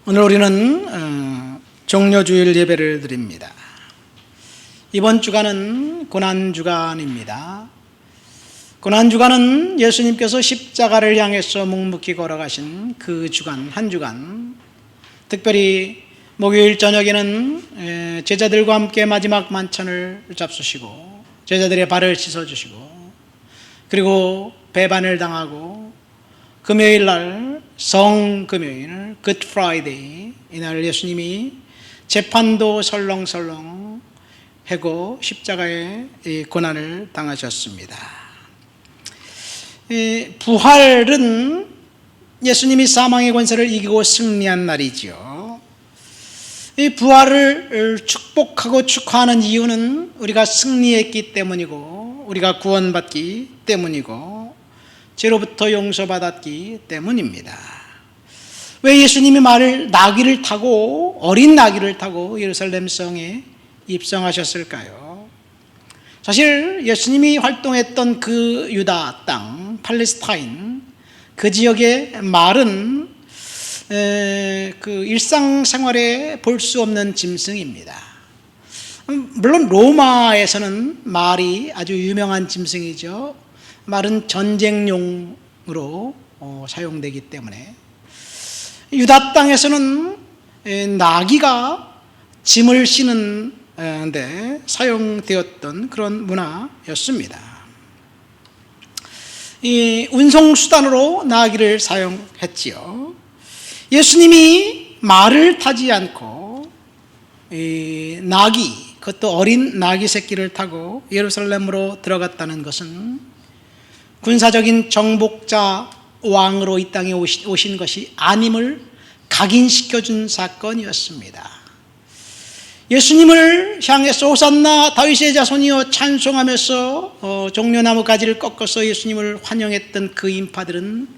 오늘 우리는 종려주일 예배를 드립니다. 이번 주간은 고난주간입니다. 고난주간은 예수님께서 십자가를 향해서 묵묵히 걸어가신 그 주간, 한 주간, 특별히 목요일 저녁에는 제자들과 함께 마지막 만찬을 잡수시고 제자들의 발을 씻어주시고 그리고 배반을 당하고 금요일 날 성금요일 굿 프라이데이 이날 예수님이 재판도 설렁설렁 하고 십자가의 고난을 당하셨습니다. 부활은 예수님이 사망의 권세를 이기고 승리한 날이지요. 이 부활을 축복하고 축하하는 이유는 우리가 승리했기 때문이고 우리가 구원받기 때문이고 죄로부터 용서받았기 때문입니다. 왜 예수님이 나귀를 타고 어린 나귀를 타고 예루살렘 성에 입성하셨을까요? 사실 예수님이 활동했던 그 유다 땅 팔레스타인 그 지역의 말은 그 일상생활에 볼 수 없는 짐승입니다. 물론 로마에서는 말이 아주 유명한 짐승이죠. 말은 전쟁용으로 사용되기 때문에 유다 땅에서는 나귀가 짐을 싣는 데 사용되었던 그런 문화였습니다. 이 운송수단으로 나귀를 사용했지요. 예수님이 말을 타지 않고 이 나귀, 그것도 어린 나귀 새끼를 타고 예루살렘으로 들어갔다는 것은 군사적인 정복자 왕으로 이 땅에 오신 것이 아님을 각인시켜준 사건이었습니다. 예수님을 향해서 호산나 다윗의 자손이여 찬송하면서 종려나무 가지를 꺾어서 예수님을 환영했던 그 인파들은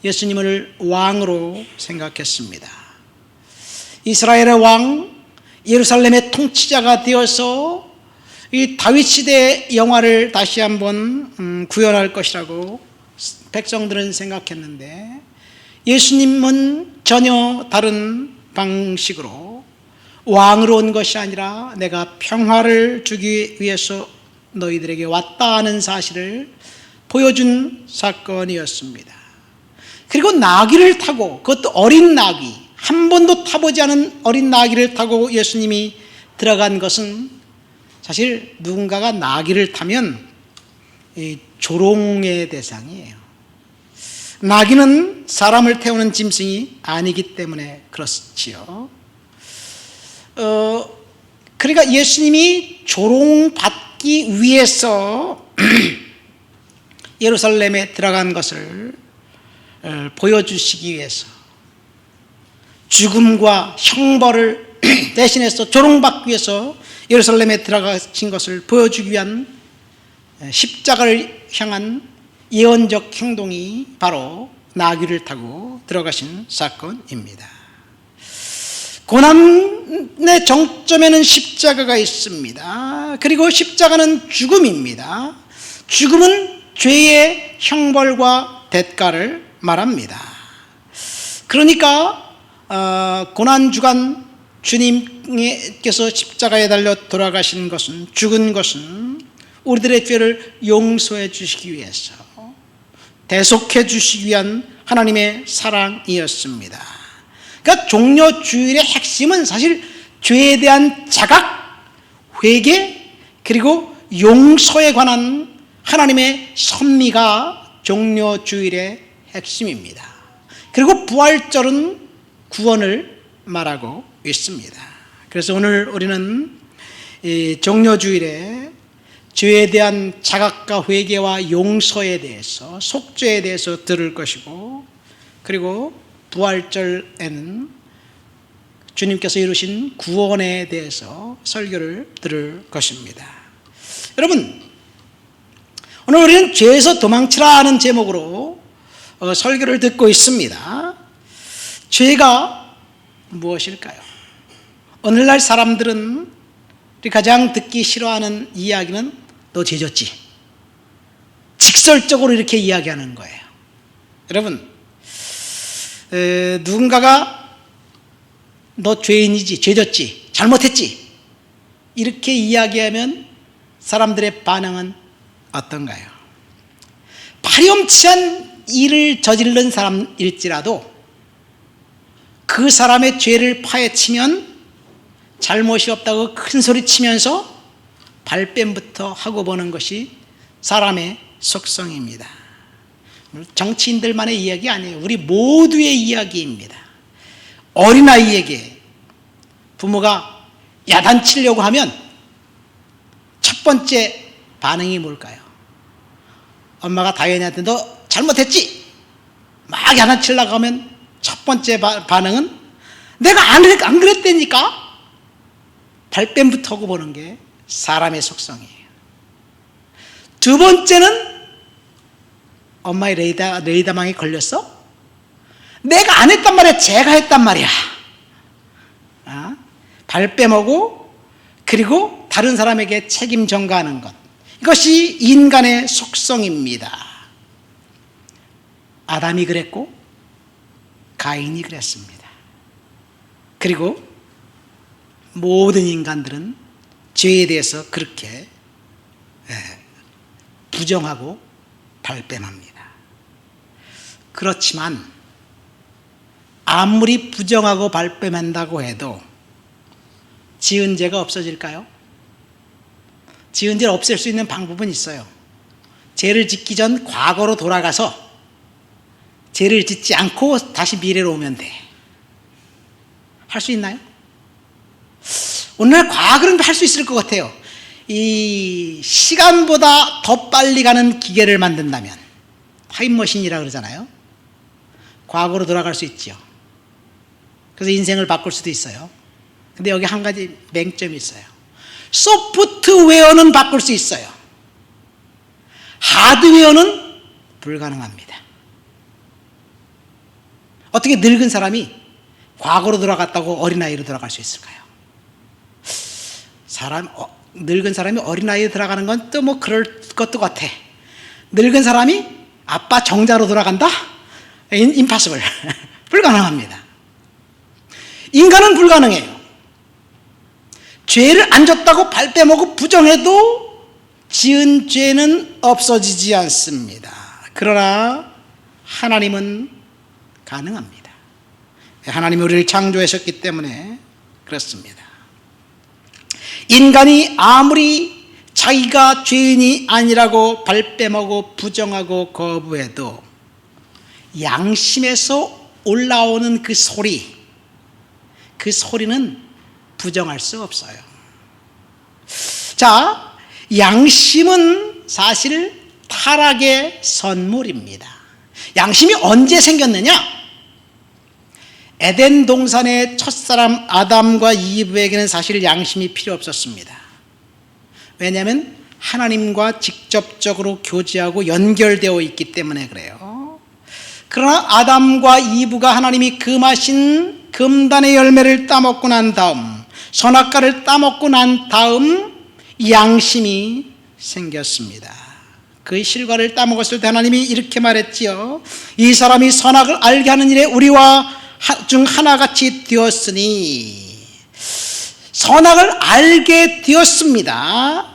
예수님을 왕으로 생각했습니다. 이스라엘의 왕, 예루살렘의 통치자가 되어서 이 다윗 시대의 영화를 다시 한번 구현할 것이라고 백성들은 생각했는데 예수님은 전혀 다른 방식으로 왕으로 온 것이 아니라 내가 평화를 주기 위해서 너희들에게 왔다 하는 사실을 보여준 사건이었습니다. 그리고 나귀를 타고, 그것도 어린 나귀, 한 번도 타보지 않은 어린 나귀를 타고 예수님이 들어간 것은 사실 누군가가 나귀를 타면 조롱의 대상이에요. 나귀는 사람을 태우는 짐승이 아니기 때문에 그렇지요. 그러니까 예수님이 조롱받기 위해서 예루살렘에 들어간 것을 보여주시기 위해서 죽음과 형벌을 대신해서 조롱받기 위해서 예루살렘에 들어가신 것을 보여주기 위한 십자가를 향한 예언적 행동이 바로 나귀를 타고 들어가신 사건입니다. 고난의 정점에는 십자가가 있습니다. 그리고 십자가는 죽음입니다. 죽음은 죄의 형벌과 대가를 말합니다. 그러니까 고난주간 주님께서 십자가에 달려 돌아가신 것은, 죽은 것은 우리들의 죄를 용서해 주시기 위해서, 대속해 주시기 위한 하나님의 사랑이었습니다. 그러니까 종려주일의 핵심은 사실 죄에 대한 자각, 회개, 그리고 용서에 관한 하나님의 섭리가 종려주일의 핵심입니다. 그리고 부활절은 구원을 말하고 있습니다. 그래서 오늘 우리는 이 종려주일에 죄에 대한 자각과 회개와 용서에 대해서, 속죄에 대해서 들을 것이고, 그리고 부활절에는 주님께서 이루신 구원에 대해서 설교를 들을 것입니다. 여러분, 오늘 우리는 죄에서 도망치라 하는 제목으로 설교를 듣고 있습니다. 죄가 무엇일까요? 오늘날 사람들은 가장 듣기 싫어하는 이야기는 너 죄 졌지? 직설적으로 이렇게 이야기하는 거예요. 여러분, 누군가가 너 죄인이지, 죄졌지, 잘못했지, 이렇게 이야기하면 사람들의 반응은 어떤가요? 파렴치한 일을 저지른 사람일지라도 그 사람의 죄를 파헤치면 잘못이 없다고 큰 소리 치면서 발뺌부터 하고 보는 것이 사람의 속성입니다. 정치인들만의 이야기 아니에요. 우리 모두의 이야기입니다. 어린아이에게 부모가 야단치려고 하면 첫 번째 반응이 뭘까요? 엄마가 다현이한테 너 잘못했지? 막 야단치려고 하면 첫 번째 반응은 내가 안 그랬다니까? 발뺌부터 하고 보는 게 사람의 속성이에요. 두 번째는 엄마의 레이더망에 걸렸어? 내가 안 했단 말이야. 제가 했단 말이야. 발뺌하고 그리고 다른 사람에게 책임 전가하는 것. 이것이 인간의 속성입니다. 아담이 그랬고 가인이 그랬습니다. 그리고 모든 인간들은 죄에 대해서 그렇게 부정하고 발뺌합니다. 그렇지만 아무리 부정하고 발뺌한다고 해도 지은 죄가 없어질까요? 지은 죄를 없앨 수 있는 방법은 있어요. 죄를 짓기 전 과거로 돌아가서 죄를 짓지 않고 다시 미래로 오면 돼. 할 수 있나요? 오늘날 과학은 할 수 있을 것 같아요. 이 시간보다 더 빨리 가는 기계를 만든다면, 타임머신이라 그러잖아요. 과거로 돌아갈 수 있죠. 그래서 인생을 바꿀 수도 있어요. 근데 여기 한 가지 맹점이 있어요. 소프트웨어는 바꿀 수 있어요. 하드웨어는 불가능합니다. 어떻게 늙은 사람이 과거로 돌아갔다고 어린아이로 돌아갈 수 있을까요? 늙은 사람이 어린아이로 들어가는 건 또 뭐 그럴 것도 같아. 늙은 사람이 아빠 정자로 돌아간다? 임파서블. 불가능합니다. 인간은 불가능해요. 죄를 안 졌다고 발뺌하고 부정해도 지은 죄는 없어지지 않습니다. 그러나 하나님은 가능합니다. 하나님이 우리를 창조하셨기 때문에 그렇습니다. 인간이 아무리 자기가 죄인이 아니라고 발뺌하고 부정하고 거부해도 양심에서 올라오는 그 소리는 부정할 수 없어요. 자, 양심은 사실 타락의 선물입니다. 양심이 언제 생겼느냐? 에덴 동산의 첫사람 아담과 이브에게는 사실 양심이 필요 없었습니다. 왜냐하면 하나님과 직접적으로 교제하고 연결되어 있기 때문에 그래요. 그러나 아담과 이브가 하나님이 금하신 금단의 열매를 따먹고 난 다음, 선악과를 따먹고 난 다음 양심이 생겼습니다. 그 실과를 따먹었을 때 하나님이 이렇게 말했지요. 이 사람이 선악을 알게 하는 일에 우리와 중 하나같이 되었으니, 선악을 알게 되었습니다.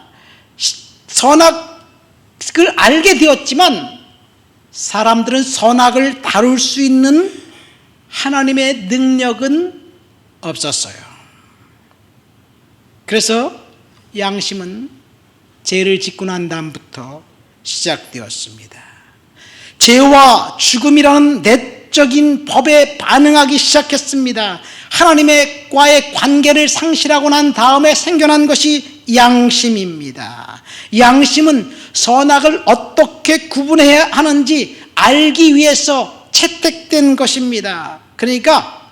선악을 알게 되었지만 사람들은 선악을 다룰 수 있는 하나님의 능력은 없었어요. 그래서 양심은 죄를 짓고 난 다음부터 시작되었습니다. 죄와 죽음이라는 내적인 법에 반응하기 시작했습니다. 하나님과의 관계를 상실하고 난 다음에 생겨난 것이 양심입니다. 양심은 선악을 어떻게 구분해야 하는지 알기 위해서 채택된 것입니다. 그러니까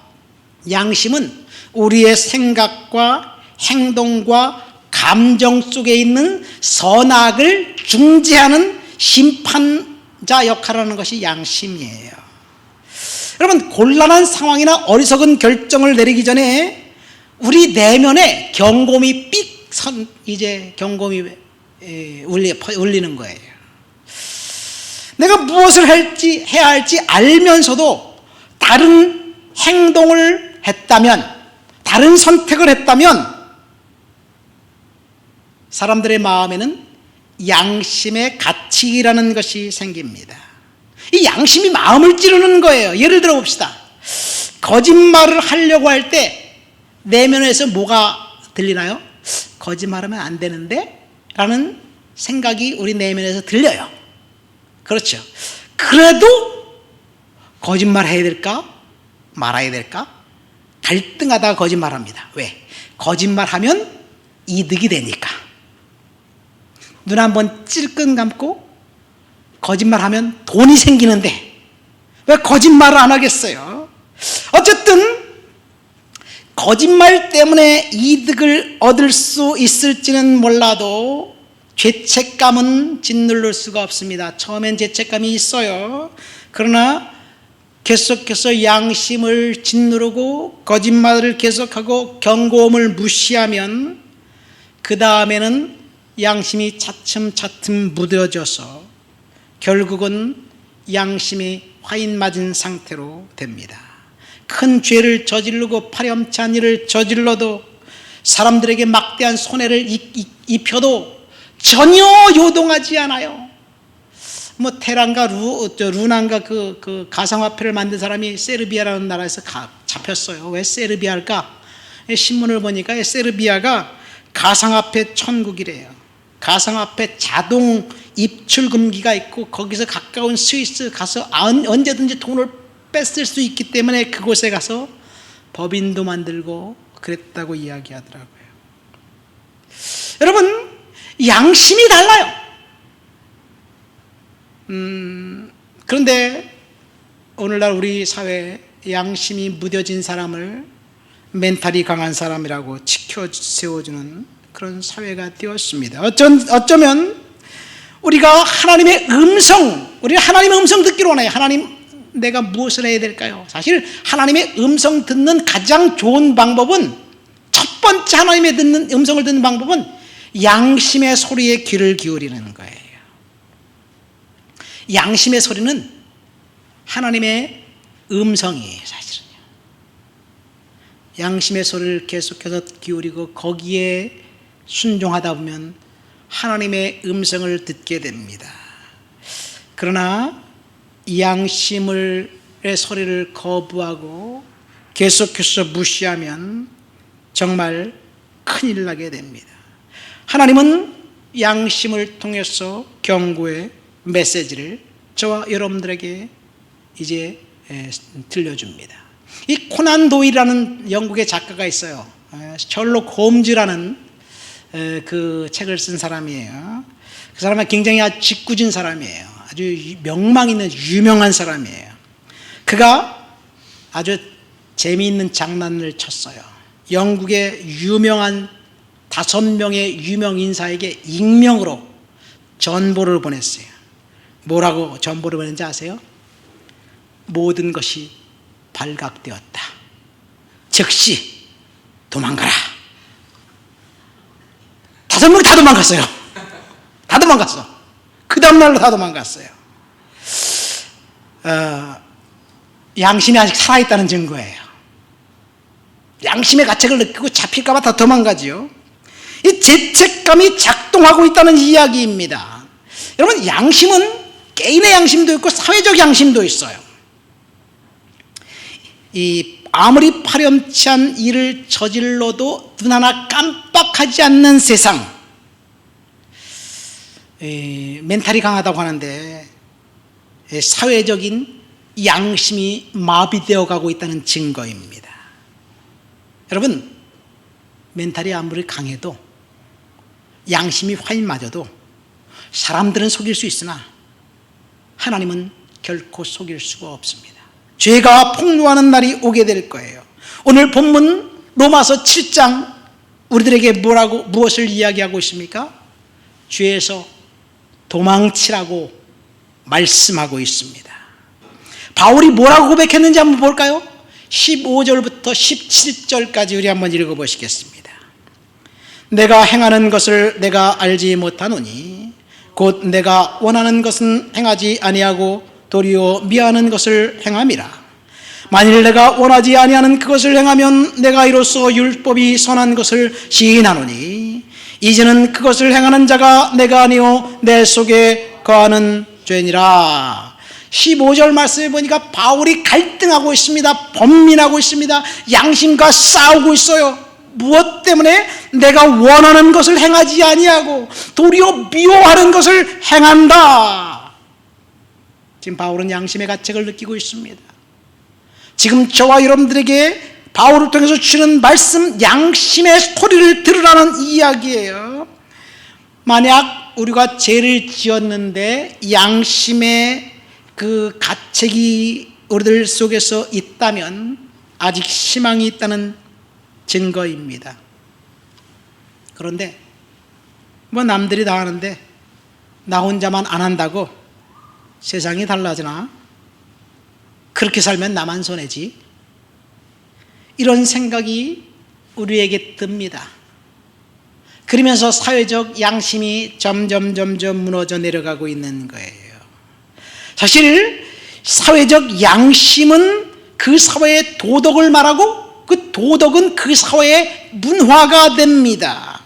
양심은 우리의 생각과 행동과 감정 속에 있는 선악을 중재하는 심판자 역할을 하는 것이 양심이에요. 여러분, 곤란한 상황이나 어리석은 결정을 내리기 전에 우리 내면에 경고음이 경고음이 울리는 거예요. 내가 무엇을 해야 할지 알면서도 다른 행동을 했다면 다른 선택을 했다면 사람들의 마음에는 양심의 가치라는 것이 생깁니다. 이 양심이 마음을 찌르는 거예요. 예를 들어 봅시다. 거짓말을 하려고 할 때 내면에서 뭐가 들리나요? 거짓말하면 안 되는데? 라는 생각이 우리 내면에서 들려요. 그렇죠. 그래도 거짓말 해야 될까? 말아야 될까? 갈등하다가 거짓말합니다. 왜? 거짓말하면 이득이 되니까. 눈 한번 찔끔 감고 거짓말하면 돈이 생기는데 왜 거짓말을 안 하겠어요? 어쨌든 거짓말 때문에 이득을 얻을 수 있을지는 몰라도 죄책감은 짓누를 수가 없습니다. 처음엔 죄책감이 있어요. 그러나 계속해서 양심을 짓누르고 거짓말을 계속하고 경고음을 무시하면 그 다음에는 양심이 차츰차츰 무뎌져서 결국은 양심이 화인 맞은 상태로 됩니다. 큰 죄를 저지르고 파렴치한 일을 저질러도 사람들에게 막대한 손해를 입혀도 전혀 요동하지 않아요. 뭐 테란과 루난과 그 가상화폐를 만든 사람이 세르비아라는 나라에서 잡혔어요. 왜 세르비아일까? 신문을 보니까 세르비아가 가상화폐 천국이래요. 가상화폐 자동 입출금기가 있고 거기서 가까운 스위스 가서 언제든지 돈을 뺐을 수 있기 때문에 그곳에 가서 법인도 만들고 그랬다고 이야기하더라고요. 여러분, 양심이 달라요. 그런데 오늘날 우리 사회에 양심이 무뎌진 사람을 멘탈이 강한 사람이라고 치켜 세워주는 그런 사회가 되었습니다. 어쩌면 우리가 하나님의 음성 듣기로 원해요. 하나님, 내가 무엇을 해야 될까요? 사실 하나님의 음성 듣는 가장 좋은 방법은, 첫 번째 하나님의 음성을 듣는 방법은 양심의 소리에 귀를 기울이는 거예요. 양심의 소리는 하나님의 음성이에요, 사실은요. 양심의 소리를 계속해서 기울이고 거기에 순종하다 보면 하나님의 음성을 듣게 됩니다. 그러나 이 양심의 소리를 거부하고 계속해서 무시하면 정말 큰일 나게 됩니다. 하나님은 양심을 통해서 경고의 메시지를 저와 여러분들에게 이제 들려줍니다. 이 코난 도일이라는 영국의 작가가 있어요. 셜록 홈즈라는 그 책을 쓴 사람이에요. 그 사람은 굉장히 아주 짓궂은 사람이에요. 아주 명망 있는 유명한 사람이에요. 그가 아주 재미있는 장난을 쳤어요. 영국의 유명한 5명의 유명 인사에게 익명으로 전보를 보냈어요. 뭐라고 전보를 보냈는지 아세요? 모든 것이 발각되었다. 즉시 도망가라. 5명 다 도망갔어요. 다 도망갔어. 그 다음날로 다 도망갔어요. 양심이 아직 살아있다는 증거예요. 양심의 가책을 느끼고 잡힐까봐 다 도망가지요. 이 죄책감이 작동하고 있다는 이야기입니다. 여러분, 양심은 개인의 양심도 있고 사회적 양심도 있어요. 아무리 파렴치한 일을 저질러도 눈 하나 깜빡하지 않는 세상, 멘탈이 강하다고 하는데 사회적인 양심이 마비되어 가고 있다는 증거입니다. 여러분, 멘탈이 아무리 강해도 양심이 화인 맞아도 사람들은 속일 수 있으나 하나님은 결코 속일 수가 없습니다. 죄가 폭로하는 날이 오게 될 거예요. 오늘 본문 로마서 7장 우리들에게 무엇을 이야기하고 있습니까? 죄에서 도망치라고 말씀하고 있습니다. 바울이 뭐라고 고백했는지 한번 볼까요? 15절부터 17절까지 우리 한번 읽어보시겠습니다. 내가 행하는 것을 내가 알지 못하노니 곧 내가 원하는 것은 행하지 아니하고 도리어 미워하는 것을 행함이라. 만일 내가 원하지 아니하는 그것을 행하면 내가 이로써 율법이 선한 것을 시인하노니 이제는 그것을 행하는 자가 내가 아니요 내 속에 거하는 죄니라. 15절 말씀에 보니까 바울이 갈등하고 있습니다. 번민하고 있습니다. 양심과 싸우고 있어요. 무엇 때문에? 내가 원하는 것을 행하지 아니하고 도리어 미워하는 것을 행한다. 지금 바울은 양심의 가책을 느끼고 있습니다. 지금 저와 여러분들에게 바울을 통해서 주시는 말씀, 양심의 소리를 들으라는 이야기예요. 만약 우리가 죄를 지었는데 양심의 그 가책이 우리들 속에서 있다면 아직 희망이 있다는 증거입니다. 그런데 뭐 남들이 다 하는데 나 혼자만 안 한다고 세상이 달라지나? 그렇게 살면 나만 손해지? 이런 생각이 우리에게 듭니다. 그러면서 사회적 양심이 점점 무너져 내려가고 있는 거예요. 사실 사회적 양심은 그 사회의 도덕을 말하고 그 도덕은 그 사회의 문화가 됩니다.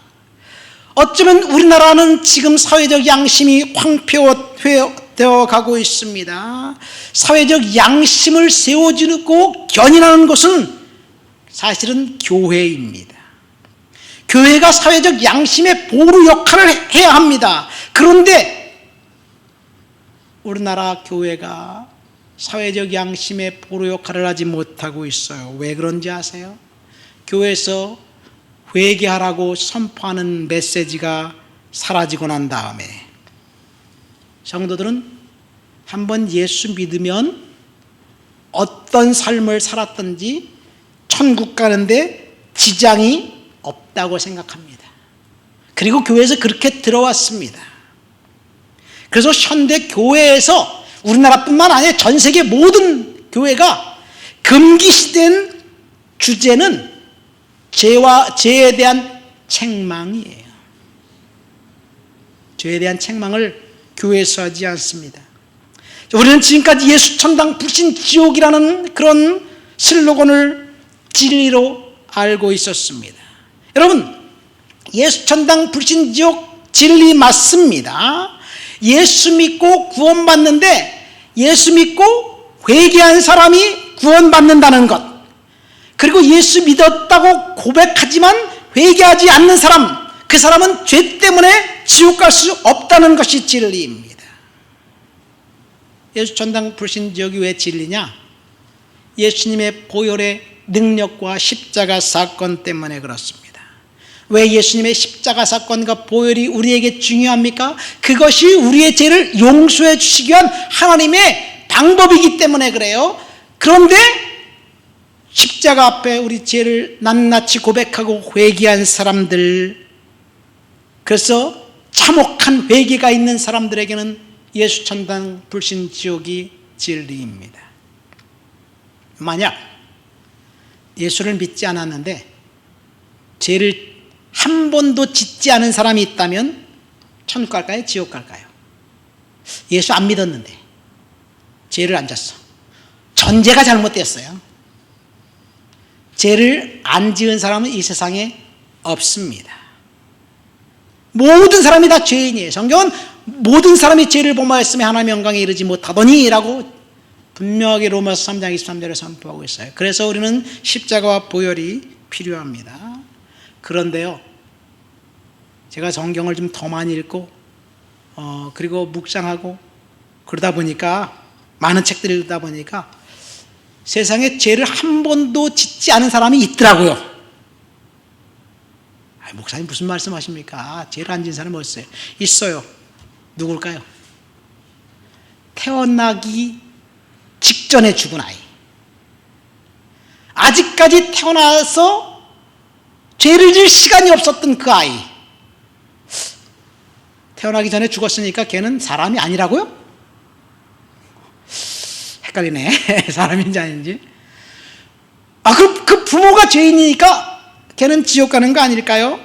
어쩌면 우리나라는 지금 사회적 양심이 황폐되어 가고 있습니다. 사회적 양심을 세워주고 견인하는 것은 사실은 교회입니다. 교회가 사회적 양심의 보루 역할을 해야 합니다. 그런데 우리나라 교회가 사회적 양심의 보루 역할을 하지 못하고 있어요. 왜 그런지 아세요? 교회에서 회개하라고 선포하는 메시지가 사라지고 난 다음에 성도들은 한번 예수 믿으면 어떤 삶을 살았든지 천국 가는데 지장이 없다고 생각합니다. 그리고 교회에서 그렇게 들어왔습니다. 그래서 현대 교회에서 우리나라뿐만 아니라 전 세계 모든 교회가 금기시된 주제는 죄에 대한 책망이에요. 죄에 대한 책망을 교회에서 하지 않습니다. 우리는 지금까지 예수 천당 불신 지옥이라는 그런 슬로건을 진리로 알고 있었습니다. 여러분, 예수 천당 불신 지옥 진리 맞습니다. 예수 믿고 구원받는데 예수 믿고 회개한 사람이 구원받는다는 것, 그리고 예수 믿었다고 고백하지만 회개하지 않는 사람, 그 사람은 죄 때문에 지옥 갈 수 없다는 것이 진리입니다. 예수 천당 불신 지옥이 왜 진리냐? 예수님의 보혈의 능력과 십자가 사건 때문에 그렇습니다. 왜 예수님의 십자가 사건과 보혈이 우리에게 중요합니까? 그것이 우리의 죄를 용서해 주시기 위한 하나님의 방법이기 때문에 그래요. 그런데 십자가 앞에 우리 죄를 낱낱이 고백하고 회개한 사람들, 그래서 참혹한 회개가 있는 사람들에게는 예수 천당 불신 지옥이 진리입니다. 만약 예수를 믿지 않았는데 죄를 한 번도 짓지 않은 사람이 있다면 천국 갈까요? 지옥 갈까요? 예수 안 믿었는데 죄를 안 졌어. 전제가 잘못됐어요. 죄를 안 지은 사람은 이 세상에 없습니다. 모든 사람이 다 죄인이에요. 성경은 모든 사람이 죄를 범하였으면 하나님의 영광에 이르지 못하더니 라고 분명하게 로마서 3장 23절에 선포하고 있어요. 그래서 우리는 십자가와 보혈이 필요합니다. 그런데요, 제가 성경을 좀 더 많이 읽고 그리고 묵상하고 그러다 보니까, 많은 책들을 읽다 보니까 세상에 죄를 한 번도 짓지 않은 사람이 있더라고요. 목사님 무슨 말씀하십니까? 죄를 안 지은 사람이 어디 있어요? 있어요. 누굴까요? 태어나기 직전에 죽은 아이. 아직까지 태어나서 죄를 질 시간이 없었던 그 아이. 태어나기 전에 죽었으니까 걔는 사람이 아니라고요? 헷갈리네. 사람인지 아닌지. 그 부모가 죄인이니까 걔는 지옥 가는 거 아닐까요?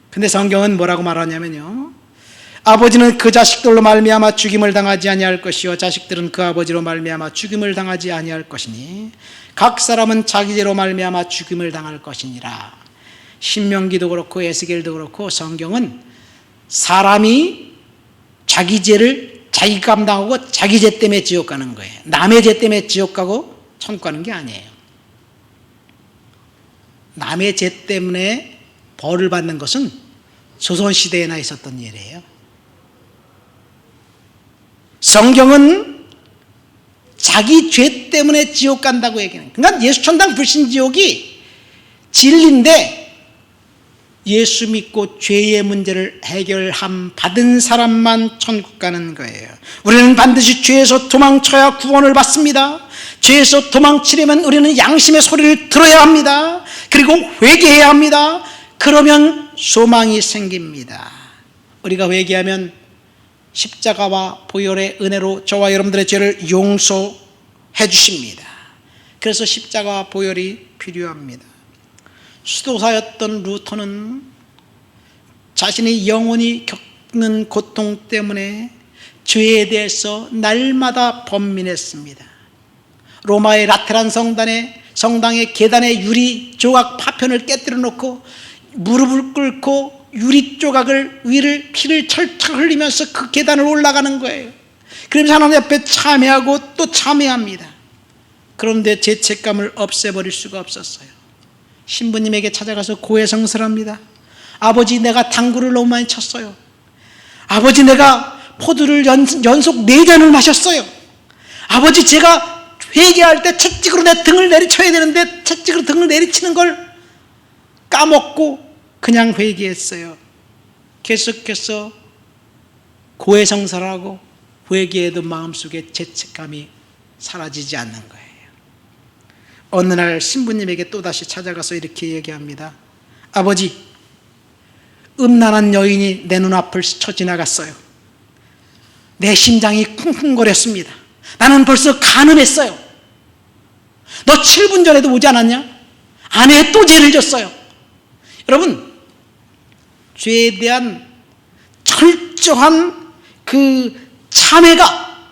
근데 성경은 뭐라고 말하냐면요, 아버지는 그 자식들로 말미암아 죽임을 당하지 아니할 것이요 자식들은 그 아버지로 말미암아 죽임을 당하지 아니할 것이니 각 사람은 자기 죄로 말미암아 죽임을 당할 것이니라. 신명기도 그렇고 에스겔도 그렇고 성경은 사람이 자기 죄를 자기가 감당하고 자기 죄 때문에 지옥 가는 거예요. 남의 죄 때문에 지옥 가고 천국 가는 게 아니에요. 남의 죄 때문에 벌을 받는 것은 조선시대에나 있었던 일이에요. 성경은 자기 죄 때문에 지옥 간다고 얘기해요. 그러니까 예수천당 불신지옥이 진리인데 예수 믿고 죄의 문제를 해결함 받은 사람만 천국 가는 거예요. 우리는 반드시 죄에서 도망쳐야 구원을 받습니다. 죄에서 도망치려면 우리는 양심의 소리를 들어야 합니다. 그리고 회개해야 합니다. 그러면 소망이 생깁니다. 우리가 회개하면 십자가와 보혈의 은혜로 저와 여러분들의 죄를 용서해 주십니다. 그래서 십자가와 보혈이 필요합니다. 수도사였던 루터는 자신이 영원히 겪는 고통 때문에 죄에 대해서 날마다 번민했습니다. 로마의 라테란 성당의 계단에 유리 조각 파편을 깨뜨려 놓고 무릎을 꿇고 유리 조각을 위를 피를 철철 흘리면서 그 계단을 올라가는 거예요. 그러면서 하나님 앞에 참회하고 또 참회합니다. 그런데 죄책감을 없애버릴 수가 없었어요. 신부님에게 찾아가서 고해성사합니다. 아버지, 내가 당구를 너무 많이 쳤어요. 아버지, 내가 포도를 연속 4잔을 마셨어요. 아버지, 제가 회개할 때 채찍으로 내 등을 내리쳐야 되는데 채찍으로 등을 내리치는 걸 까먹고 그냥 회개했어요. 계속해서 고해성사를 하고 회개해도 마음속에 죄책감이 사라지지 않는 거예요. 어느 날 신부님에게 또다시 찾아가서 이렇게 얘기합니다. 아버지, 음란한 여인이 내 눈앞을 스쳐 지나갔어요. 내 심장이 쿵쿵거렸습니다. 나는 벌써 간음했어요. 너 7분 전에도 오지 않았냐? 아내에 또 죄를 졌어요. 여러분, 죄에 대한 철저한 그 참회가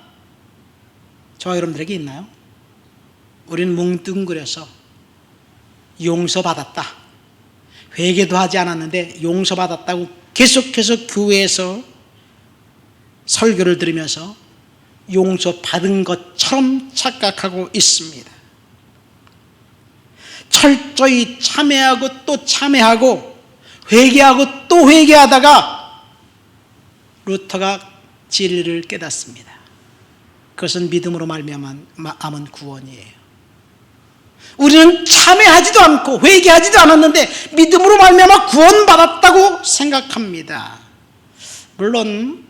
저와 여러분들에게 있나요? 우리는 뭉뚱그려서 용서받았다, 회개도 하지 않았는데 용서받았다고 계속해서 교회에서 설교를 들으면서 용서받은 것처럼 착각하고 있습니다. 철저히 참회하고 또 참회하고 회개하고 또 회개하다가 루터가 진리를 깨닫습니다. 그것은 믿음으로 말미암은 구원이에요. 우리는 참회하지도 않고 회개하지도 않았는데 믿음으로 말미암아 구원받았다고 생각합니다. 물론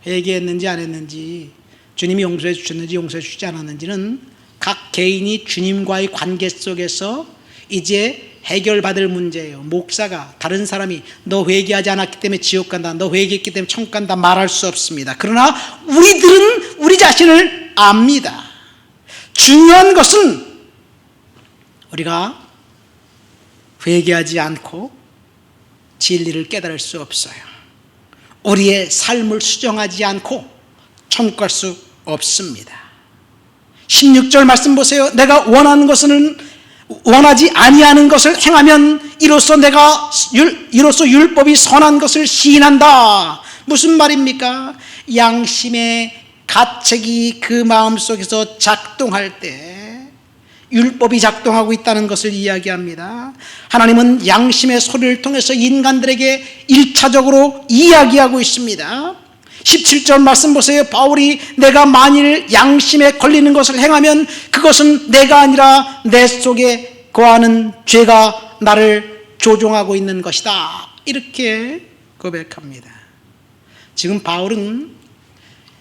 회개했는지 안 했는지, 주님이 용서해 주셨는지 용서해 주지 않았는지는 각 개인이 주님과의 관계 속에서 이제 해결받을 문제예요. 목사가 다른 사람이 너 회개하지 않았기 때문에 지옥 간다, 너 회개했기 때문에 천국 간다 말할 수 없습니다. 그러나 우리들은 우리 자신을 압니다. 중요한 것은 우리가 회개하지 않고 진리를 깨달을 수 없어요. 우리의 삶을 수정하지 않고 천국 갈 수 없습니다. 16절 말씀 보세요. 내가 원하는 것은 원하지 아니하는 것을 행하면 이로써 율법이 선한 것을 시인한다. 무슨 말입니까? 양심의 가책이 그 마음속에서 작동할 때 율법이 작동하고 있다는 것을 이야기합니다. 하나님은 양심의 소리를 통해서 인간들에게 1차적으로 이야기하고 있습니다. 17절 말씀 보세요. 바울이 내가 만일 양심에 걸리는 것을 행하면 그것은 내가 아니라 내 속에 거하는 죄가 나를 조종하고 있는 것이다, 이렇게 고백합니다. 지금 바울은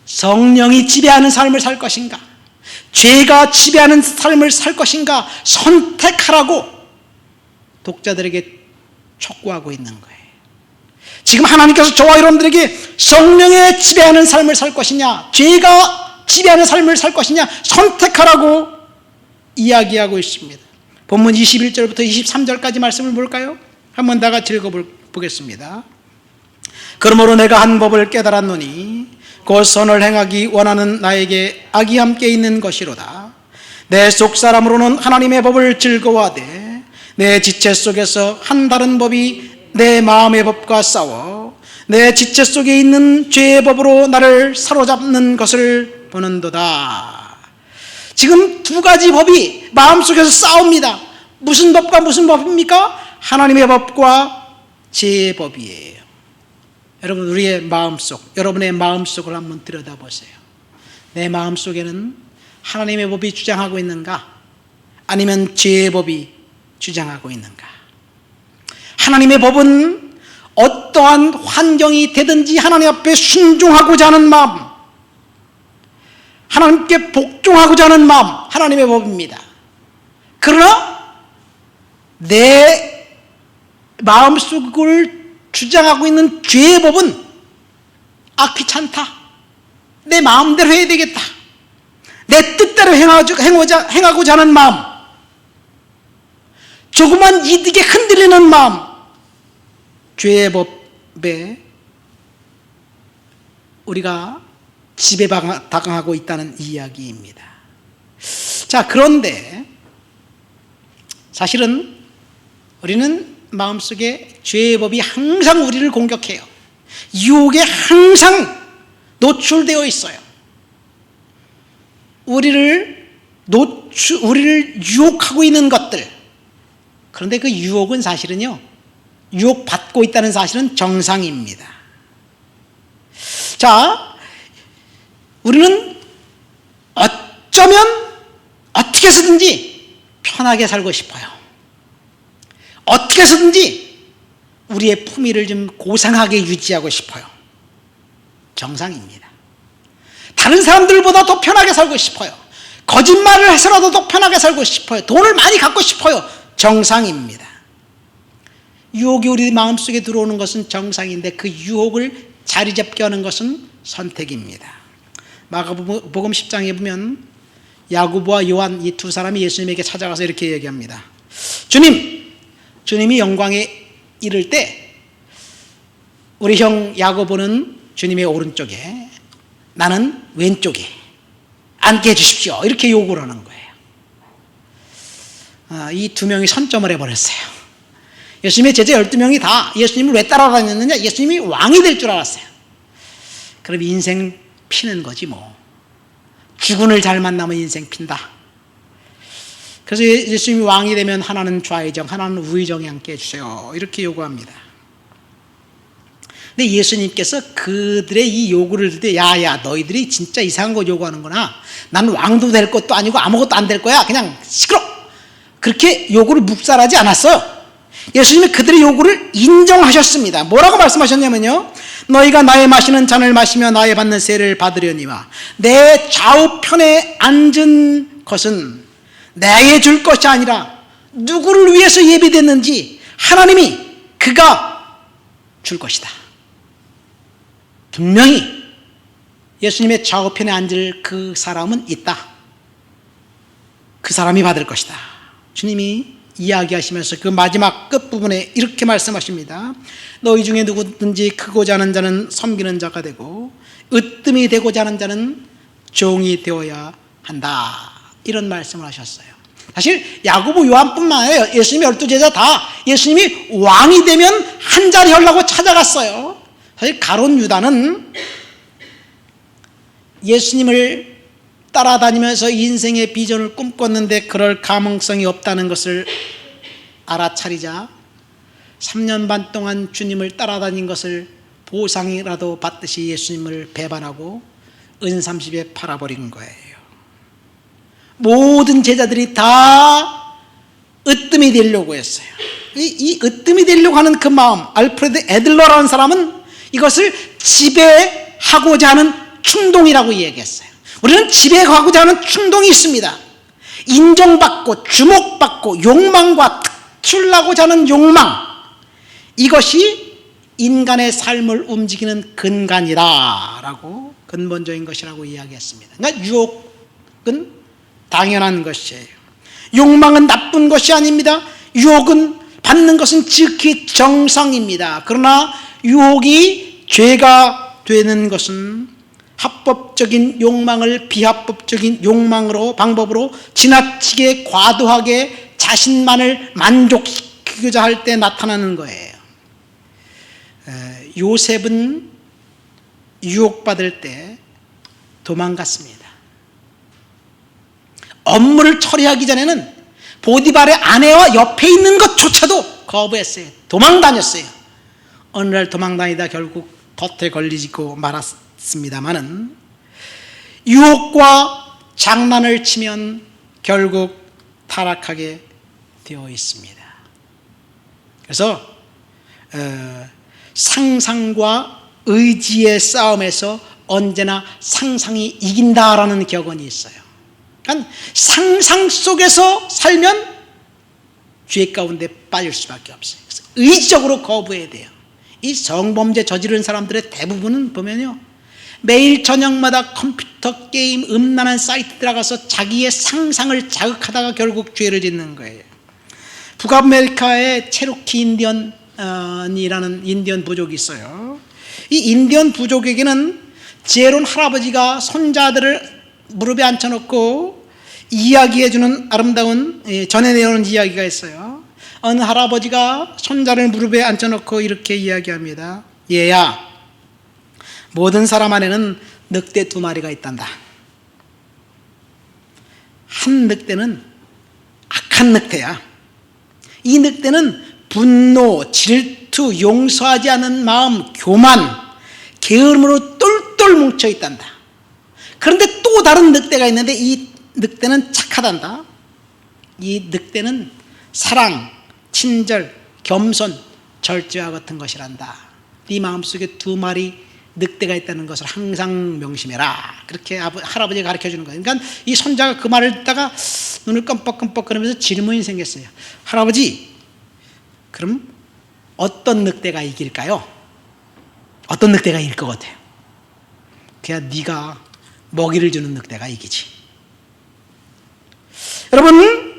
성령이 지배하는 삶을 살 것인가, 죄가 지배하는 삶을 살 것인가 선택하라고 독자들에게 촉구하고 있는 거예요. 지금 하나님께서 저와 여러분들에게 성령의 지배하는 삶을 살 것이냐, 죄가 지배하는 삶을 살 것이냐 선택하라고 이야기하고 있습니다. 본문 21절부터 23절까지 말씀을 볼까요? 한번 다 같이 읽어보겠습니다. 그러므로 내가 한 법을 깨달았노니 곧 선을 행하기 원하는 나에게 악이 함께 있는 것이로다. 내 속사람으로는 하나님의 법을 즐거워하되 내 지체 속에서 한 다른 법이 내 마음의 법과 싸워 내 지체 속에 있는 죄의 법으로 나를 사로잡는 것을 보는도다. 지금 두 가지 법이 마음속에서 싸웁니다. 무슨 법과 무슨 법입니까? 하나님의 법과 죄의 법이에요. 여러분, 우리의 마음속, 여러분의 마음속을 한번 들여다보세요. 내 마음속에는 하나님의 법이 주장하고 있는가? 아니면 죄의 법이 주장하고 있는가? 하나님의 법은 어떠한 환경이 되든지 하나님 앞에 순종하고자 하는 마음, 하나님께 복종하고자 하는 마음, 하나님의 법입니다. 그러나 내 마음속을 주장하고 있는 죄의 법은 귀찮다, 내 마음대로 해야 되겠다, 내 뜻대로 행하고자 하는 마음, 조그만 이득에 흔들리는 마음, 죄의 법에 우리가 지배당하고 있다는 이야기입니다. 자, 그런데 사실은 우리는 마음속에 죄의 법이 항상 우리를 공격해요. 유혹에 항상 노출되어 있어요. 우리를 유혹하고 있는 것들. 그런데 그 유혹은 사실은요, 유혹받고 있다는 사실은 정상입니다. 자, 우리는 어쩌면 어떻게 해서든지 편하게 살고 싶어요. 어떻게 해서든지 우리의 품위를 좀 고상하게 유지하고 싶어요. 정상입니다. 다른 사람들보다 더 편하게 살고 싶어요. 거짓말을 해서라도 더 편하게 살고 싶어요. 돈을 많이 갖고 싶어요. 정상입니다. 유혹이 우리 마음속에 들어오는 것은 정상인데 그 유혹을 자리 잡게 하는 것은 선택입니다. 마가복음 10장에 보면 야고보와 요한, 이 두 사람이 예수님에게 찾아가서 이렇게 얘기합니다. 주님이 영광에 이를 때 우리 형 야고보는 주님의 오른쪽에, 나는 왼쪽에 앉게 해주십시오, 이렇게 요구를 하는 거예요. 이 두 명이 선점을 해버렸어요. 예수님의 제자 12명이 다 예수님을 왜 따라다녔느냐? 예수님이 왕이 될 줄 알았어요. 그럼 인생 피는 거지 뭐. 주군을 잘 만나면 인생 핀다. 그래서 예수님이 왕이 되면 하나는 좌의정, 하나는 우의정에 앉게 해주세요, 이렇게 요구합니다. 근데 예수님께서 그들의 이 요구를 듣고, 야야, 너희들이 진짜 이상한 거 요구하는구나. 난 왕도 될 것도 아니고 아무것도 안 될 거야, 그냥 시끄러, 그렇게 요구를 묵살하지 않았어요. 예수님이 그들의 요구를 인정하셨습니다. 뭐라고 말씀하셨냐면요, 너희가 나의 마시는 잔을 마시며 나의 받는 세를 받으려니와 내 좌우편에 앉은 것은 내게 줄 것이 아니라 누구를 위해서 예비됐는지 하나님이 그가 줄 것이다. 분명히 예수님의 좌우편에 앉을 그 사람은 있다. 그 사람이 받을 것이다. 주님이 이야기하시면서 그 마지막 끝부분에 이렇게 말씀하십니다. 너희 중에 누구든지 크고자 하는 자는 섬기는 자가 되고 으뜸이 되고자 하는 자는 종이 되어야 한다. 이런 말씀을 하셨어요. 사실 야고보, 요한뿐만 아니라 예수님의 12제자 다 예수님이 왕이 되면 한 자리 하려고 찾아갔어요. 사실 가룟 유다는 예수님을 따라다니면서 인생의 비전을 꿈꿨는데 그럴 가능성이 없다는 것을 알아차리자 3년 반 동안 주님을 따라다닌 것을 보상이라도 받듯이 예수님을 배반하고 은삼십에 팔아버린 거예요. 모든 제자들이 다 으뜸이 되려고 했어요. 이 으뜸이 되려고 하는 그 마음, 알프레드 애들러라는 사람은 이것을 지배하고자 하는 충동이라고 얘기했어요. 우리는 지배하고자 하는 충동이 있습니다. 인정받고 주목받고 욕망과 특출나고자 하는 욕망, 이것이 인간의 삶을 움직이는 근간이다라고, 근본적인 것이라고 이야기했습니다. 그러니까 유혹은 당연한 것이에요. 욕망은 나쁜 것이 아닙니다. 유혹은 받는 것은 지극히 정상입니다. 그러나 유혹이 죄가 되는 것은 합법적인 욕망을 비합법적인 욕망으로 방법으로 지나치게 과도하게 자신만을 만족시키고자 할 때 나타나는 거예요. 요셉은 유혹받을 때 도망갔습니다. 업무를 처리하기 전에는 보디발의 아내와 옆에 있는 것조차도 거부했어요. 도망다녔어요. 어느 날 도망다니다 결국 덫에 걸리고 말았습니다마는 유혹과 장난을 치면 결국 타락하게 되어 있습니다. 그래서 상상과 의지의 싸움에서 언제나 상상이 이긴다라는 격언이 있어요. 그러니까 상상 속에서 살면 죄 가운데 빠질 수밖에 없어요. 그래서 의지적으로 거부해야 돼요. 이 성범죄 저지른 사람들의 대부분은 보면요, 매일 저녁마다 컴퓨터 게임 음란한 사이트 들어가서 자기의 상상을 자극하다가 결국 죄를 짓는 거예요. 북아메리카의 체로키 인디언이라는 인디언 부족이 있어요. 이 인디언 부족에게는 지혜로운 할아버지가 손자들을 무릎에 앉혀놓고 이야기해주는 아름다운, 전해내오는 이야기가 있어요. 어느 할아버지가 손자를 무릎에 앉혀놓고 이렇게 이야기합니다. 얘야, 모든 사람 안에는 늑대 2마리가 있단다. 한 늑대는 악한 늑대야. 이 늑대는 분노, 질투, 용서하지 않는 마음, 교만, 게으름으로 똘똘 뭉쳐 있단다. 그런데 또 다른 늑대가 있는데 이 늑대는 착하단다. 이 늑대는 사랑, 친절, 겸손, 절제와 같은 것이란다. 네 마음속에 2마리 늑대가 있다는 것을 항상 명심해라. 그렇게 할아버지가 가르쳐주는 거예요. 그러니까 이 손자가 그 말을 듣다가 눈을 껌뻑껌뻑 거리면서 질문이 생겼어요. 할아버지, 그럼 어떤 늑대가 이길까요? 어떤 늑대가 이길 것 같아요? 그냥 네가 먹이를 주는 늑대가 이기지. 여러분,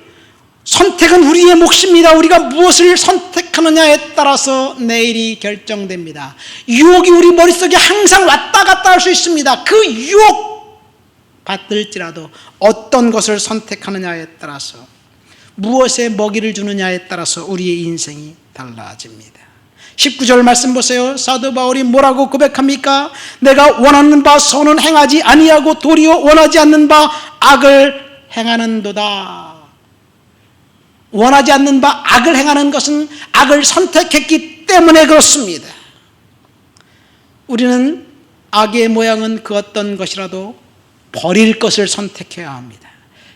선택은 우리의 몫입니다. 우리가 무엇을 선택하느냐에 따라서 내일이 결정됩니다. 유혹이 우리 머릿속에 항상 왔다 갔다 할 수 있습니다. 그 유혹 받을지라도 어떤 것을 선택하느냐에 따라서, 무엇에 먹이를 주느냐에 따라서 우리의 인생이 달라집니다. 19절 말씀 보세요. 사도 바울이 뭐라고 고백합니까? 내가 원하는 바 선은 행하지 아니하고 도리어 원하지 않는 바 악을 행하는도다. 원하지 않는 바 악을 행하는 것은 악을 선택했기 때문에 그렇습니다. 우리는 악의 모양은 그 어떤 것이라도 버릴 것을 선택해야 합니다.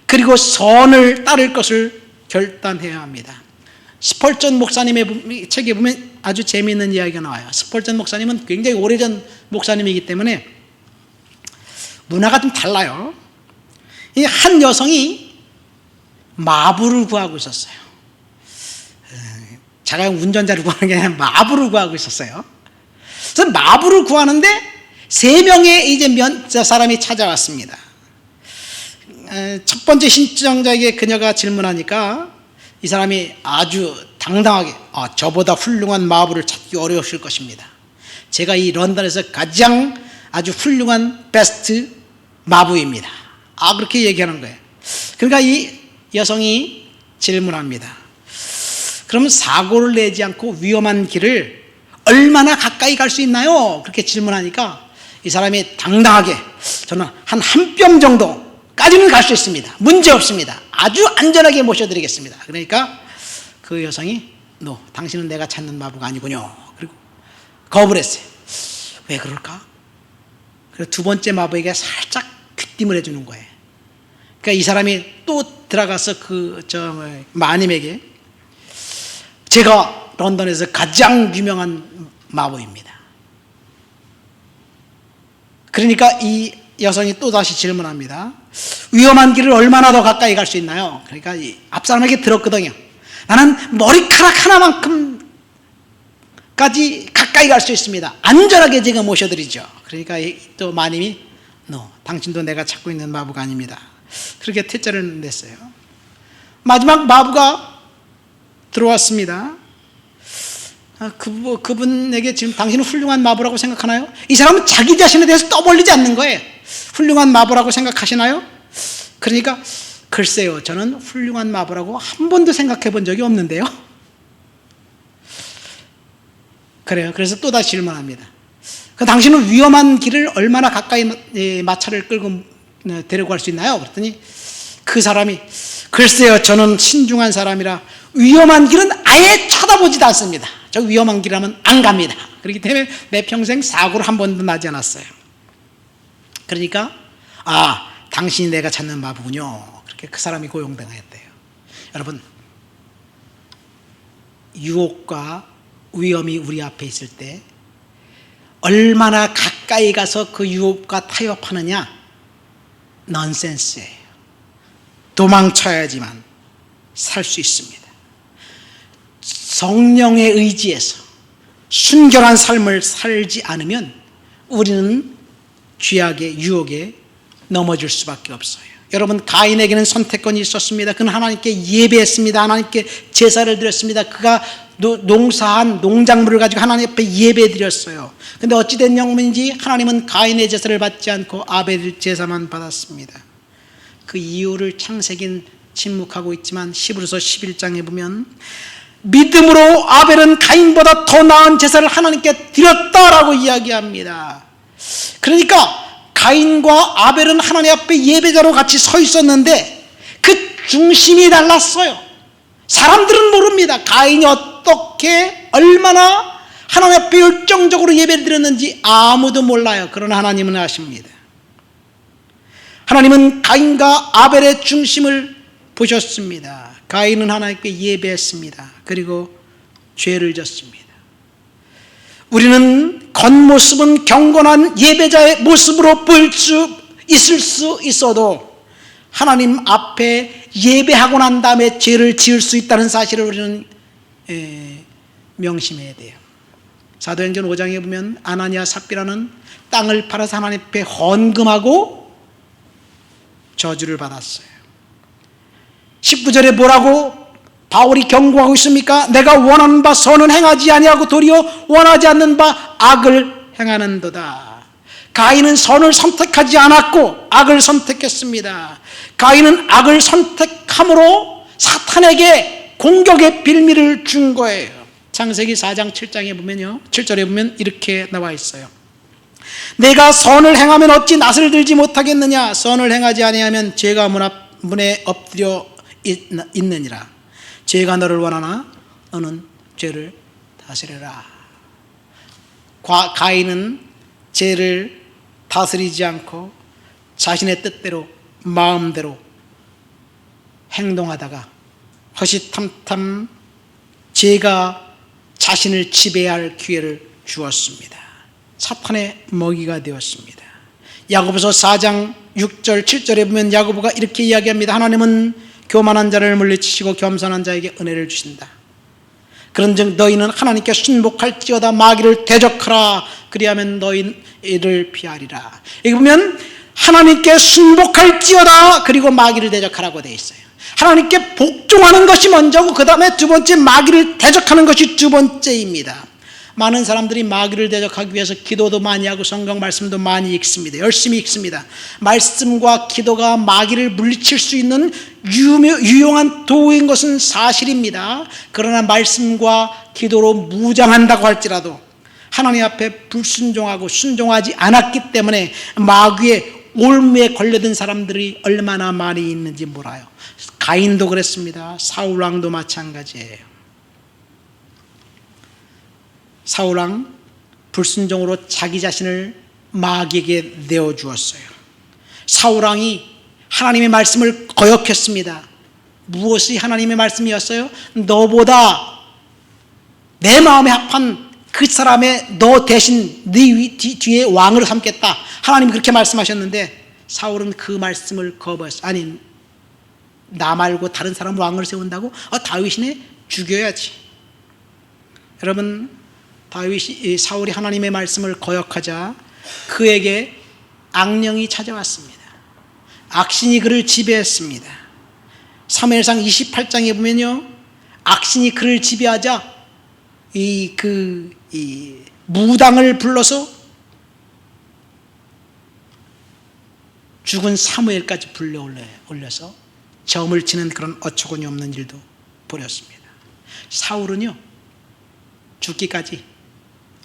그리고 선을 따를 것을 결단해야 합니다. 스펄전 목사님의 책에 보면 아주 재미있는 이야기가 나와요. 스펄전 목사님은 굉장히 오래전 목사님이기 때문에 문화가 좀 달라요. 이 한 여성이 마부를 구하고 있었어요. 자가 운전자를 구하는 게 아니라 마부를 구하고 있었어요. 그래서 마부를 구하는데 3명의 이제 사람이 찾아왔습니다. 첫 번째 신청자에게 그녀가 질문하니까 이 사람이 아주 당당하게 저보다 훌륭한 마부를 찾기 어려우실 것입니다. 제가 이 런던에서 가장 아주 훌륭한 베스트 마부입니다. 그렇게 얘기하는 거예요. 그러니까 이 여성이 질문합니다. 그럼 사고를 내지 않고 위험한 길을 얼마나 가까이 갈 수 있나요? 그렇게 질문하니까 이 사람이 당당하게 저는 한 뼘 정도까지는 갈 수 있습니다. 문제 없습니다. 아주 안전하게 모셔드리겠습니다. 그러니까 그 여성이 당신은 내가 찾는 마부가 아니군요. 그리고 거부를 했어요. 왜 그럴까? 그래서 2번째 마부에게 살짝 귀띔을 해주는 거예요. 그러니까 이 사람이 또 들어가서 마님에게 제가 런던에서 가장 유명한 마부입니다. 그러니까 이 여성이 또 다시 질문합니다. 위험한 길을 얼마나 더 가까이 갈 수 있나요? 그러니까 이 앞사람에게 들었거든요. 나는 머리카락 하나만큼까지 가까이 갈 수 있습니다. 안전하게 제가 모셔드리죠. 그러니까 또 마님이 당신도 내가 찾고 있는 마부가 아닙니다. 그렇게 퇴짜를 냈어요. 마지막 마부가 들어왔습니다. 그분에게 지금 당신은 훌륭한 마부라고 생각하나요? 이 사람은 자기 자신에 대해서 떠벌리지 않는 거예요. 훌륭한 마부라고 생각하시나요? 그러니까 글쎄요, 저는 훌륭한 마부라고 한 번도 생각해 본 적이 없는데요. 그래요. 그래서 또다시 질문합니다. 당신은 위험한 길을 얼마나 가까이 마차를 끌고 데리고 갈 수 있나요? 그랬더니 그 사람이 글쎄요, 저는 신중한 사람이라 위험한 길은 아예 쳐다보지도 않습니다. 저 위험한 길하면 안 갑니다. 그렇기 때문에 내 평생 사고를 한 번도 나지 않았어요. 그러니까 당신이 내가 찾는 마부군요. 그렇게 그 사람이 고용당했대요. 여러분, 유혹과 위험이 우리 앞에 있을 때 얼마나 가까이 가서 그 유혹과 타협하느냐? 넌센스예요. 도망쳐야지만 살 수 있습니다. 성령의 의지에서 순결한 삶을 살지 않으면 우리는 죄악의 유혹에 넘어질 수밖에 없어요. 여러분, 가인에게는 선택권이 있었습니다. 그는 하나님께 예배했습니다. 하나님께 제사를 드렸습니다. 그가 농사한 농작물을 가지고 하나님 앞에 예배 드렸어요. 근데 어찌된 영문인지 하나님은 가인의 제사를 받지 않고 아벨의 제사만 받았습니다. 그 이유를 창세기는 침묵하고 있지만 히브리서 11장에 보면 믿음으로 아벨은 가인보다 더 나은 제사를 하나님께 드렸다라고 이야기합니다. 그러니까 가인과 아벨은 하나님 앞에 예배자로 같이 서 있었는데 그 중심이 달랐어요. 사람들은 모릅니다. 가인이 어떻게 얼마나 하나님 앞에 열정적으로 예배를 드렸는지 아무도 몰라요. 그러나 하나님은 아십니다. 하나님은 가인과 아벨의 중심을 보셨습니다. 가인은 하나님께 예배했습니다. 그리고 죄를 졌습니다. 우리는 겉모습은 경건한 예배자의 모습으로 보일 수 있을 수 있어도 하나님 앞에 예배하고 난 다음에 죄를 지을 수 있다는 사실을 우리는 명심해야 돼요. 사도행전 5장에 보면 아나니아 삽비라는 땅을 팔아서 하나님 앞에 헌금하고 저주를 받았어요. 19절에 뭐라고 바울이 경고하고 있습니까? 내가 원하는 바 선은 행하지 아니하고 도리어 원하지 않는 바 악을 행하는도다. 가인은 선을 선택하지 않았고 악을 선택했습니다. 가인은 악을 선택함으로 사탄에게 공격의 빌미를 준 거예요. 창세기 4장 7장에 보면요, 7절에 보면 이렇게 나와 있어요. 내가 선을 행하면 어찌 낯을 들지 못하겠느냐? 선을 행하지 아니하면 죄가 문에 엎드려 있느니라. 죄가 너를 원하나 너는 죄를 다스려라. 가인은 죄를 다스리지 않고 자신의 뜻대로 마음대로 행동하다가 허시탐탐 죄가 자신을 지배할 기회를 주었습니다. 사탄의 먹이가 되었습니다. 야고보서 4장 6절 7절에 보면 야고보가 이렇게 이야기합니다. 하나님은 교만한 자를 물리치시고 겸손한 자에게 은혜를 주신다. 그런즉 너희는 하나님께 순복할지어다. 마귀를 대적하라. 그리하면 너희를 피하리라. 여기 보면 하나님께 순복할지어다. 그리고 마귀를 대적하라고 되어 있어요. 하나님께 복종하는 것이 먼저고 그 다음에 두 번째 마귀를 대적하는 것이 두 번째입니다. 많은 사람들이 마귀를 대적하기 위해서 기도도 많이 하고 성경 말씀도 많이 읽습니다. 열심히 읽습니다. 말씀과 기도가 마귀를 물리칠 수 있는 유용한 도구인 것은 사실입니다. 그러나 말씀과 기도로 무장한다고 할지라도 하나님 앞에 불순종하고 순종하지 않았기 때문에 마귀의 올무에 걸려든 사람들이 얼마나 많이 있는지 몰라요. 가인도 그랬습니다. 사울왕도 마찬가지예요. 사울왕 불순종으로 자기 자신을 마귀에게 내어주었어요. 사울왕이 하나님의 말씀을 거역했습니다. 무엇이 하나님의 말씀이었어요? 너보다 내 마음에 합한 그 사람의 너 대신 네 뒤에 왕으로 삼겠다. 하나님이 그렇게 말씀하셨는데 사울은 그 말씀을 거부했어요. 아니, 나 말고 다른 사람 왕을 세운다고? 다윗이네? 죽여야지. 여러분, 사울이 하나님의 말씀을 거역하자 그에게 악령이 찾아왔습니다. 악신이 그를 지배했습니다. 사무엘상 28장에 보면요, 악신이 그를 지배하자 이 무당을 불러서 죽은 사무엘까지 불러 올려서 점을 치는 그런 어처구니 없는 일도 벌였습니다. 사울은요, 죽기까지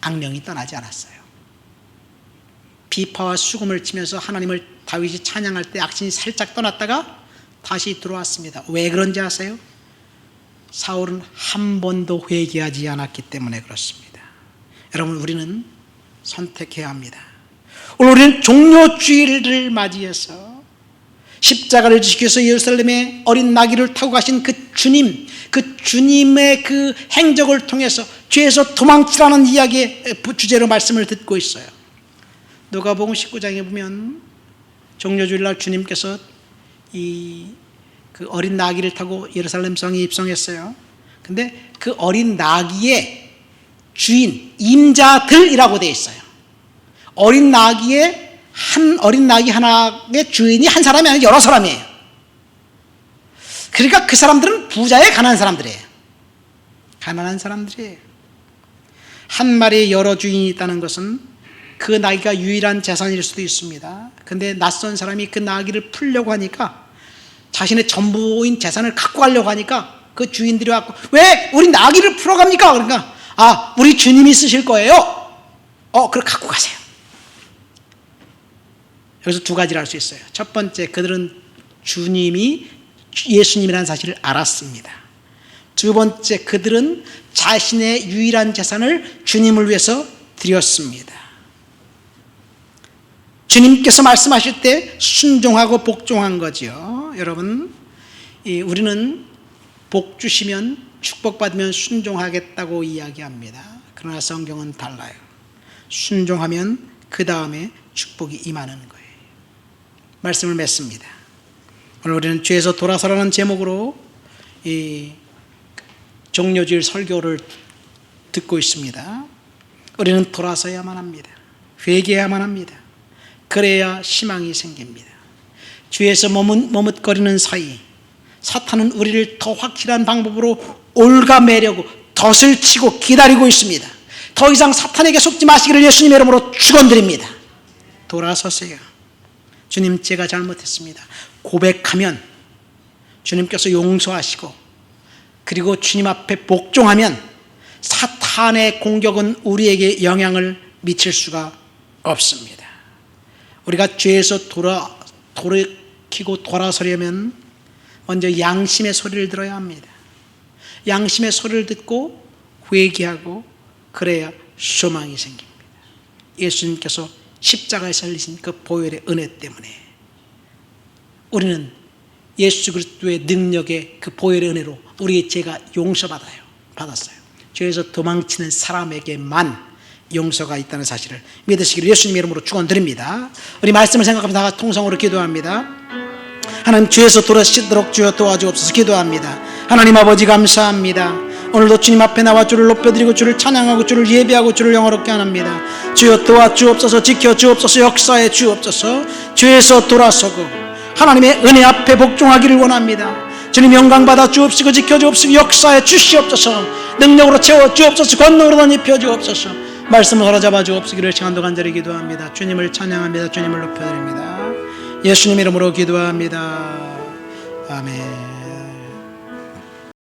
악령이 떠나지 않았어요. 비파와 수금을 치면서 하나님을 다윗이 찬양할 때 악신이 살짝 떠났다가 다시 들어왔습니다. 왜 그런지 아세요? 사울은 한 번도 회개하지 않았기 때문에 그렇습니다. 여러분, 우리는 선택해야 합니다. 오늘 우리는 종료주일을 맞이해서 십자가를 지키기 위해서 예루살렘에 어린 나귀를 타고 가신 그 주님의 그 행적을 통해서 죄에서 도망치라는 이야기의 주제로 말씀을 듣고 있어요. 누가복음 19장에 보면 종료주일날 주님께서 그 어린 나귀를 타고 예루살렘 성에 입성했어요. 근데 그 어린 나귀의 주인, 임자들이라고 되어 있어요. 어린 나귀 하나의 주인이 한 사람이 아니라 여러 사람이에요. 그러니까 그 사람들은 부자의 가난한 사람들이에요. 가난한 사람들이에요. 한 마리의 여러 주인이 있다는 것은 그 나귀가 유일한 재산일 수도 있습니다. 근데 낯선 사람이 그 나귀를 풀려고 하니까, 자신의 전부인 재산을 갖고 가려고 하니까 그 주인들이 와서 왜 우리 나귀를 풀어갑니까? 그러니까 우리 주님이 쓰실 거예요. 그럼 갖고 가세요. 여기서 두 가지를 알 수 있어요. 첫 번째, 그들은 주님이 예수님이라는 사실을 알았습니다. 두 번째, 그들은 자신의 유일한 재산을 주님을 위해서 드렸습니다. 주님께서 말씀하실 때 순종하고 복종한 거죠. 여러분, 우리는 복 주시면, 축복받으면 순종하겠다고 이야기합니다. 그러나 성경은 달라요. 순종하면 그 다음에 축복이 임하는 거예요. 말씀을 맺습니다. 오늘 우리는 죄에서 돌아서라는 제목으로 이 종료주일 설교를 듣고 있습니다. 우리는 돌아서야만 합니다. 회개해야만 합니다. 그래야 희망이 생깁니다. 죄에서 머뭇거리는 사이 사탄은 우리를 더 확실한 방법으로 올가매려고 덫을 치고 기다리고 있습니다. 더 이상 사탄에게 속지 마시기를 예수님의 이름으로 축원드립니다. 돌아서세요. 주님, 제가 잘못했습니다. 고백하면 주님께서 용서하시고, 그리고 주님 앞에 복종하면 사탄의 공격은 우리에게 영향을 미칠 수가 없습니다. 우리가 죄에서 돌이키고 돌아서려면 먼저 양심의 소리를 들어야 합니다. 양심의 소리를 듣고 회개하고, 그래야 소망이 생깁니다. 예수님께서 십자가에서 흘리신 그 보혈의 은혜 때문에 우리는 예수 그리스도의 능력의 그 보혈의 은혜로 우리의 죄가 받았어요. 죄에서 도망치는 사람에게만 용서가 있다는 사실을 믿으시기를 예수님의 이름으로 축원드립니다. 우리 말씀을 생각하면서 다 통성으로 기도합니다. 하나님, 죄에서 돌아서시도록 주여 도와주옵소서. 기도합니다. 하나님 아버지, 감사합니다. 오늘도 주님 앞에 나와 주를 높여드리고 주를 찬양하고 주를 예배하고 주를 영화롭게 합니다. 주여 도와주옵소서. 지켜주옵소서. 역사해 주옵소서. 죄에서 돌아서고 하나님의 은혜 앞에 복종하기를 원합니다. 주님, 영광받아 주옵시고 지켜주옵시고 역사해 주시옵소서. 능력으로 채워 주옵소서. 권능으로 덧입혀 주옵소서. 말씀을 허락잡아 주옵시기를 시간도 간절히 기도합니다. 주님을 찬양합니다. 주님을 높여드립니다. 예수님 이름으로 기도합니다. 아멘.